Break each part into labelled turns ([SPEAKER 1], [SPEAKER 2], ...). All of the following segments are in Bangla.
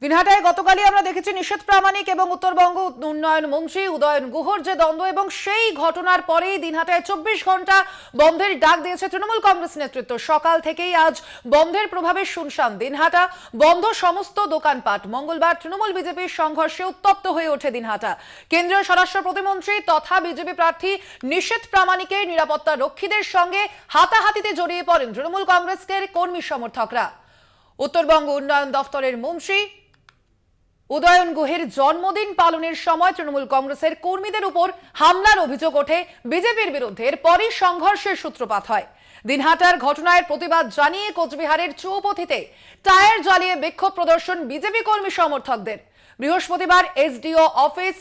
[SPEAKER 1] দিনহাটায় গতকালই আমরা দেখেছি নিষেধ প্রামাণিক এবং উত্তরবঙ্গ উন্নয়ন মন্ত্রী উদয়ন গুহর যে দ্বন্দ্ব, এবং সেই ঘটনার পরেই দিনহাটায় 24 ঘন্টা বন্ধের ডাক দিয়েছে তৃণমূল কংগ্রেস নেতৃত্ব। সকাল থেকেই আজ বন্ধের প্রভাবে শুনশান দিনহাটা, বন্ধ সমস্ত দোকানপাট। মঙ্গলবার তৃণমূল বিজেপির সংঘর্ষে উত্তপ্ত হয়ে ওঠে দিনহাটা। কেন্দ্রীয় স্বরাষ্ট্র প্রতিমন্ত্রী তথা বিজেপি প্রার্থী নিষেধ প্রামাণিকের নিরাপত্তা রক্ষীদের সঙ্গে হাতাহাতিতে জড়িয়ে পড়েন তৃণমূল কংগ্রেসের কর্মী সমর্থকরা। উত্তরবঙ্গ উন্নয়ন দফতরের মন্ত্রী উদয়ন গুহের জন্মদিন পালনের সময় তৃণমূল কংগ্রেসের কর্মীদের উপর হামলার অভিযোগ ওঠে বিজেপির বিরুদ্ধে। এরপরই সংঘর্ষের সূত্রপাত হয়। দিনহাটার ঘটনার প্রতিবাদ জানিয়ে কোচবিহারের চৌপথিতে টায়ার জ্বালিয়ে বিক্ষোভ প্রদর্শন বিজেপি কর্মী সমর্থকদের। বৃহস্পতিবার এসডিও অফিস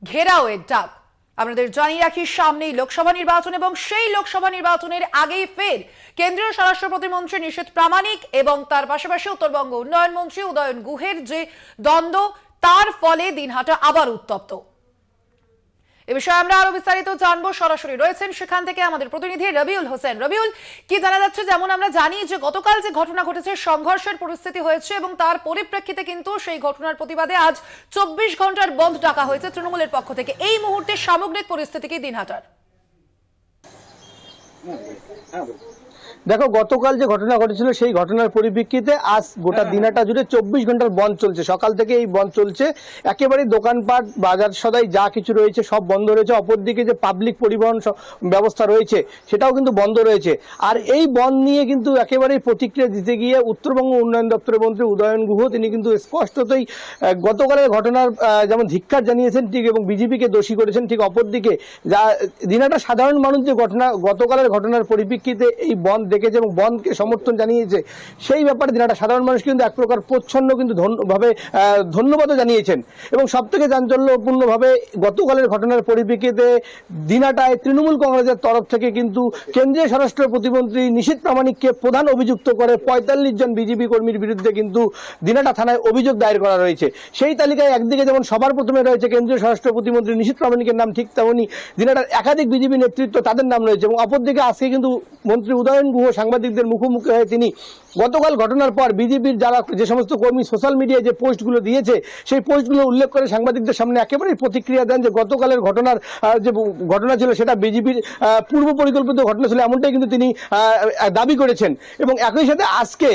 [SPEAKER 1] ঘেরাওয়ের ডাক। আপনাদের জানিয়ে রাখি, সামনেই লোকসভা নির্বাচন, এবং সেই লোকসভা নির্বাচনের আগেই ফের কেন্দ্রীয় স্বরাষ্ট্র প্রতিমন্ত্রী নিষেধ প্রামাণিক এবং তার পাশাপাশি উত্তরবঙ্গ উন্নয়ন মন্ত্রী উদয়ন গুহের যে দ্বন্দ্ব, তার ফলে দিনহাটা আবার উত্তপ্ত। এ বিষয়ে আমরা আরো বিস্তারিত জানবো। সরাসরি রয়েছেন সেখান থেকে আমাদের প্রতিনিধি রবিউল হোসেন। রবিউল, কি জানা যাচ্ছে? যেমন আমরা জানি যে গতকাল যে ঘটনা ঘটেছে, সংঘর্ষের পরিস্থিতি হয়েছে, এবং তার পরিপ্রেক্ষিতে কিন্তু সেই ঘটনার প্রতিবাদে আজ 24 ঘন্টার বন্ধ ডাকা হয়েছে তৃণমূলের পক্ষ থেকে। এই মুহূর্তে সামগ্রিক পরিস্থিতি কি দিনহাটার?
[SPEAKER 2] দেখো, গতকাল যে ঘটনা ঘটেছিল সেই ঘটনার পরিপ্রেক্ষিতে আজ গোটা দিনাটা জুড়ে 24 ঘন্টার বন্ধ চলছে। সকাল থেকে এই বন্ধ চলছে। একেবারে দোকানপাট, বাজার সদাই যা কিছু রয়েছে সব বন্ধ রয়েছে। অপরদিকে যে পাবলিক পরিবহন ব্যবস্থা রয়েছে সেটাও কিন্তু বন্ধ রয়েছে। আর এই বন্ধ নিয়ে কিন্তু একেবারেই প্রতিক্রিয়া দিতে গিয়ে উত্তরবঙ্গ উন্নয়ন দপ্তরের মন্ত্রী উদয়ন গুহ তিনি কিন্তু স্পষ্টতই গতকালের ঘটনার যেমন ধিক্কার জানিয়েছেন ঠিক, এবং বিজেপিকে দোষী করেছেন ঠিক। অপরদিকে যা দিনাটা সাধারণ মানুষ যে গতকালের ঘটনার পরিপ্রেক্ষিতে এই বন্ধ দেখেছে এবং বন্ধকে সমর্থন জানিয়েছে, সেই ব্যাপারে দিনাটা সাধারণ মানুষ কিন্তু এক প্রকার প্রচ্ছন্ন কিন্তু ধন্যবাদও জানিয়েছেন। এবং সব থেকে চাঞ্চল্যপূর্ণভাবে গতকালের ঘটনার পরিপ্রেক্ষিতে দিনাটায় তৃণমূল কংগ্রেসের তরফ থেকে কিন্তু কেন্দ্রীয় স্বরাষ্ট্র প্রতিমন্ত্রী নিষেধ প্রামাণিককে প্রধান অভিযুক্ত করে 45 জন বিজেপি কর্মীর বিরুদ্ধে কিন্তু দিনাটা থানায় অভিযোগ দায়ের করা রয়েছে। সেই তালিকায় একদিকে যেমন সবার প্রথমে রয়েছে কেন্দ্রীয় স্বরাষ্ট্র প্রতিমন্ত্রী নিষেধ প্রামাণিকের নাম, ঠিক তেমনি দিনাটার একাধিক বিজেপি নেতৃত্ব তাদের নাম রয়েছে। এবং অপরদিকে আজকে কিন্তু মন্ত্রী উদয়ন গুহ সাংবাদিকদের মুখোমুখি হয়ে তিনি গতকাল ঘটনার পর বিজেপির যারা যে সমস্ত কর্মী সোশ্যাল মিডিয়ায় যে পোস্টগুলো দিয়েছে সেই পোস্টগুলো উল্লেখ করে সাংবাদিকদের সামনে একেবারেই প্রতিক্রিয়া দেন যে গতকালের ঘটনার যে ঘটনা ছিল সেটা বিজেপির পূর্ব পরিকল্পিত ঘটনা ছিল, এমনটাই কিন্তু তিনি দাবি করেছেন। এবং একই সাথে আজকে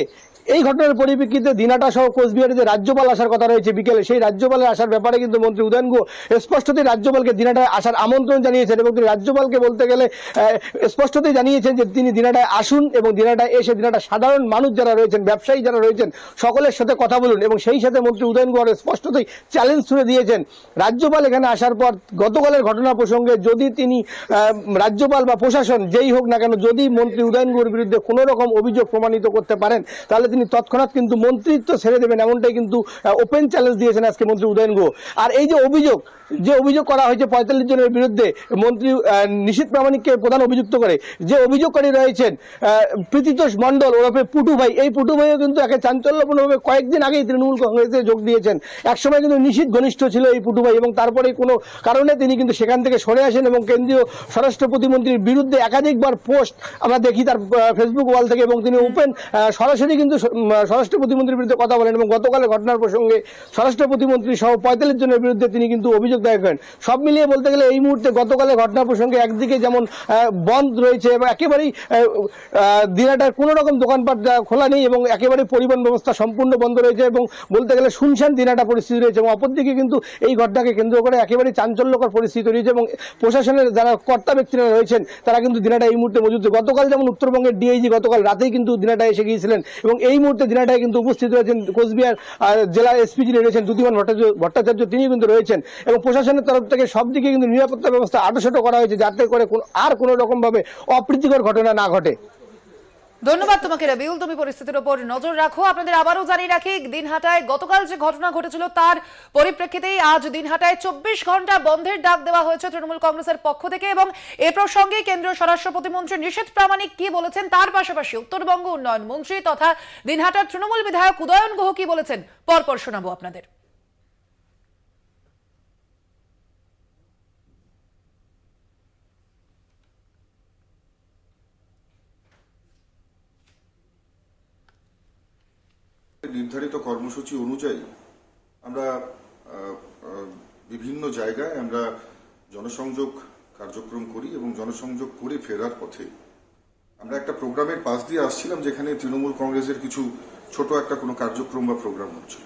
[SPEAKER 2] এই ঘটনার পরিপ্রেক্ষিতে দিনাটা সহ কোচবিহারে যে রাজ্যপাল আসার কথা রয়েছে বিকেলে, সেই রাজ্যপালের আসার ব্যাপারে কিন্তু মন্ত্রী উদয়ন গুহ স্পষ্টতই রাজ্যপালকে দিনাটায় আসার আমন্ত্রণ জানিয়েছেন। এবং তিনি রাজ্যপালকে বলতে গেলে স্পষ্টতই জানিয়েছেন যে তিনি দিনাটায় আসুন এবং দিনাটায় এসে দিনাটা সাধারণ মানুষ যারা রয়েছেন, ব্যবসায়ী যারা রয়েছেন, সকলের সাথে কথা বলুন। এবং সেই সাথে মন্ত্রী উদয়ন গুহ স্পষ্টতই চ্যালেঞ্জ ছুড়ে দিয়েছেন রাজ্যপাল এখানে আসার পর গতকালের ঘটনা প্রসঙ্গে যদি তিনি রাজ্যপাল বা প্রশাসন যেই হোক না কেন, যদি মন্ত্রী উদয়ন গুহর বিরুদ্ধে কোনো রকম অভিযোগ প্রমাণিত করতে পারেন তাহলে তিনি তৎক্ষণাৎ কিন্তু মন্ত্রিত্ব ছেড়ে দেবেন, এমনটাই কিন্তু ওপেন চ্যালেঞ্জ দিয়েছেন আজকে মন্ত্রী উদয়ন গুহ। আর এই যে অভিযোগ করা হয়েছে 45 জনের বিরুদ্ধে মন্ত্রী নিষেধ প্রামাণিককে প্রধান অভিযুক্ত করে, যে অভিযোগকারী রয়েছেন প্রীতিতোষ মণ্ডল ওরফে পুটু ভাই, এই পুটু ভাইও কিন্তু একে চাঞ্চল্যপূর্ণভাবে কয়েকদিন আগেই তৃণমূল কংগ্রেসে যোগ দিয়েছেন। একসময় কিন্তু নিষিদ্ধ ঘনিষ্ঠ ছিল এই পুটু ভাই, এবং তারপরে কোনো কারণে তিনি কিন্তু সেখান থেকে সরে আসেন এবং কেন্দ্রীয় স্বরাষ্ট্র প্রতিমন্ত্রীর বিরুদ্ধে একাধিকবার পোস্ট আমরা দেখি তার ফেসবুক ওয়াল থেকে, এবং তিনি ওপেন সরাসরি কিন্তু স্বরাষ্ট্র প্রতিমন্ত্রীর বিরুদ্ধে কথা বলেন। এবং গতকালের ঘটনার প্রসঙ্গে স্বরাষ্ট্র প্রতিমন্ত্রী সহ 45 জনের বিরুদ্ধে তিনি কিন্তু অভিযোগ দায়ের করেন। সব মিলিয়ে বলতে গেলে এই মুহূর্তে গতকালের ঘটনা প্রসঙ্গে একদিকে যেমন বন্ধ রয়েছে এবং একেবারেই দিনাটার কোনো রকম দোকানপাট খোলা নেই এবং একেবারেই পরিবহন ব্যবস্থা সম্পূর্ণ বন্ধ রয়েছে, এবং বলতে গেলে শুনশান দিনাটা পরিস্থিতি রয়েছে। এবং অপরদিকে কিন্তু এই ঘটনাকে কেন্দ্র করে একেবারেই চাঞ্চল্যকর পরিস্থিতি রয়েছে, এবং প্রশাসনের যারা কর্তা ব্যক্তিরা রয়েছেন তারা কিন্তু দিনাটা এই মুহূর্তে মজুদ। গতকাল যেমন উত্তরবঙ্গের ডিআইজি গতকাল রাতেই কিন্তু দিনাটা এসে গিয়েছিলেন, এবং এই মুহূর্তে দিনাটায় কিন্তু উপস্থিত রয়েছেন কোচবিহার জেলা এসপি যিনি রয়েছেন দ্যুতিমান ভট্টাচার্য, তিনি কিন্তু রয়েছেন। এবং প্রশাসনের তরফ থেকে সব দিকে কিন্তু নিরাপত্তা ব্যবস্থা আঁটোসাঁটো করা হয়েছে যাতে করে আর কোনো রকম ভাবে অপ্রীতিকর ঘটনা না ঘটে।
[SPEAKER 1] ধন্যবাদ তোমাকে রবিউল, তুমি পরিস্থিতির উপর নজর রাখো। আপনাদের আবারও জানিয়ে রাখি, দিনহাটায় গতকাল যে ঘটনা ঘটেছিল তার পরিপ্রেক্ষিতেই আজ দিনহাটায় 24 ঘন্টা বন্ধের ডাক দেওয়া হয়েছে তৃণমূল কংগ্রেসের পক্ষ থেকে। এবং এ প্রসঙ্গে কেন্দ্রীয় স্বরাষ্ট্র প্রতিমন্ত্রী নিষেধ প্রামাণিক কি বলেছেন, তার পাশাপাশি উত্তরবঙ্গ উন্নয়ন মন্ত্রী তথা দিনহাটার তৃণমূল বিধায়ক উদয়ন গুহ কি বলেছেন পরপর শোনাবো আপনাদের।
[SPEAKER 3] নির্ধারিত কর্মসূচি অনুযায়ী আমরা বিভিন্ন জায়গায় আমরা জনসংযোগ কার্যক্রম করি এবং জনসংযোগ করে ফেরার পথে আমরা একটা প্রোগ্রামের পাশ দিয়ে আসছিলাম, যেখানে তৃণমূল কংগ্রেসের কিছু ছোট একটা কোনো কার্যক্রম বা প্রোগ্রাম হচ্ছিল।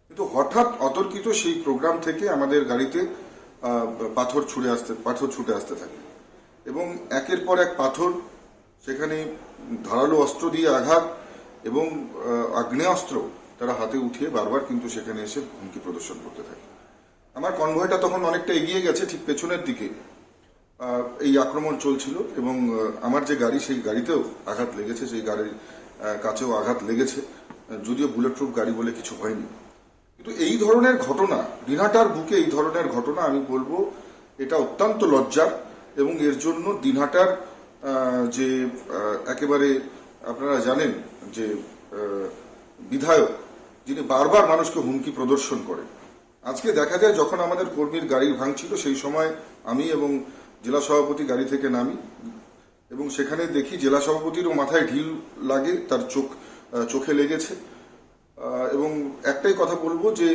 [SPEAKER 3] কিন্তু হঠাৎ অতর্কিত সেই প্রোগ্রাম থেকে আমাদের গাড়িতে পাথর ছুটে আসতে থাকে এবং একের পর এক পাথর, সেখানে ধারালো অস্ত্র দিয়ে আঘাত এবং আগ্নেয়াস্ত্র তারা হাতে উঠিয়ে বারবার কিন্তু সেখানে এসে হুমকি প্রদর্শন করতে থাকে। আমার কনভয়টা তখন অনেকটা এগিয়ে গেছে, ঠিক পেছনের দিকে এই আক্রমণ চলছিল এবং আমার যে গাড়ি, সেই গাড়িতেও আঘাত লেগেছে, সেই গাড়ির কাছেও আঘাত লেগেছে, যদিও বুলেট প্রুফ গাড়ি বলে কিছু হয়নি। কিন্তু এই ধরনের ঘটনা, দিনহাটার বুকে এই ধরনের ঘটনা, আমি বলবো এটা অত্যন্ত লজ্জার এবং এর জন্য দিনহাটার যে একেবারে আপনারা জানেন যে বিধায়ক, যিনি বারবার মানুষকে হুমকি প্রদর্শন করেন, আজকে দেখা যায় যখন আমাদের কর্মীর গাড়ি ভাঙছিল সেই সময় আমি এবং জেলা সভাপতি গাড়ি থেকে নামি এবং সেখানে দেখি জেলা সভাপতিরও মাথায় ঢিল লাগে, তার চোখে লেগেছে। এবং একটাই কথা বলবো যে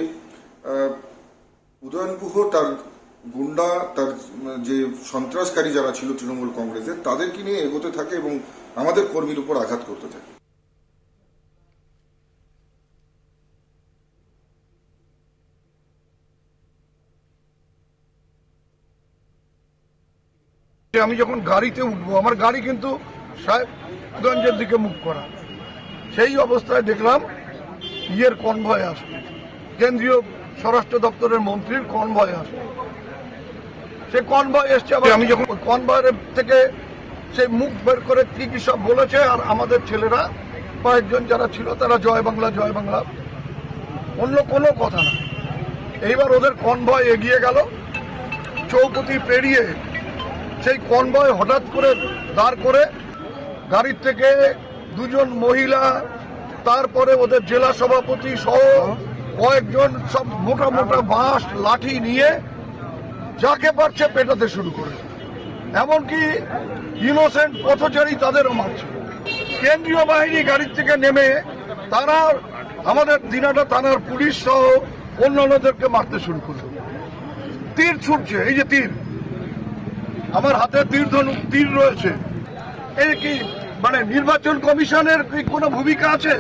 [SPEAKER 3] উদয়ন গুহ, তার গুন্ডা, তার যে সন্ত্রাসকারী যারা ছিল তৃণমূল কংগ্রেসের, তাদেরকে নিয়ে এগোতে থাকে এবং আমাদের কর্মীর উপর আঘাত করতে থাকে।
[SPEAKER 4] আমি যখন গাড়িতে উঠবো, আমার গাড়ি কিন্তু সাহেবগঞ্জের দিকে মুখ করা, সেই অবস্থায় দেখলাম ইয়ের কনভয় আসবে, কেন্দ্রীয় স্বরাষ্ট্র দপ্তরের মন্ত্রীর কনভয় আসবে। সে কনভয় এসছে, আমি যখন কনভয়ের থেকে সেই মুখ বের করে কি কি সব বলেছে, আর আমাদের ছেলেরা কয়েকজন যারা ছিল তারা জয় বাংলা জয় বাংলা, অন্য কোনো কথা না। এইবার ওদের কনভয় এগিয়ে গেল, চৌপতি পেরিয়ে সেই কনভয় হঠাৎ করে দাঁড় করে গাড়ির থেকে দুজন মহিলা, তারপরে ওদের জেলা সভাপতি সহ কয়েকজন সব মোটা মোটা বাঁশ লাঠি নিয়ে যাকে পারছে পেটাতে শুরু করেছে। এমনকি ইনোসেন্ট পথচারী তাদেরও মারছে। কেন্দ্রীয় বাহিনী গাড়ির থেকে নেমে তারা আমাদের দিনহাটা থানার পুলিশ সহ অন্যান্যদেরকে মারতে শুরু করছে। তীর ছুটছে, এই যে তীর, আমার হাতে তীর রয়েছে। এই কি মানে নির্বাচন কমিশনের কি কোনো ভূমিকা আছে?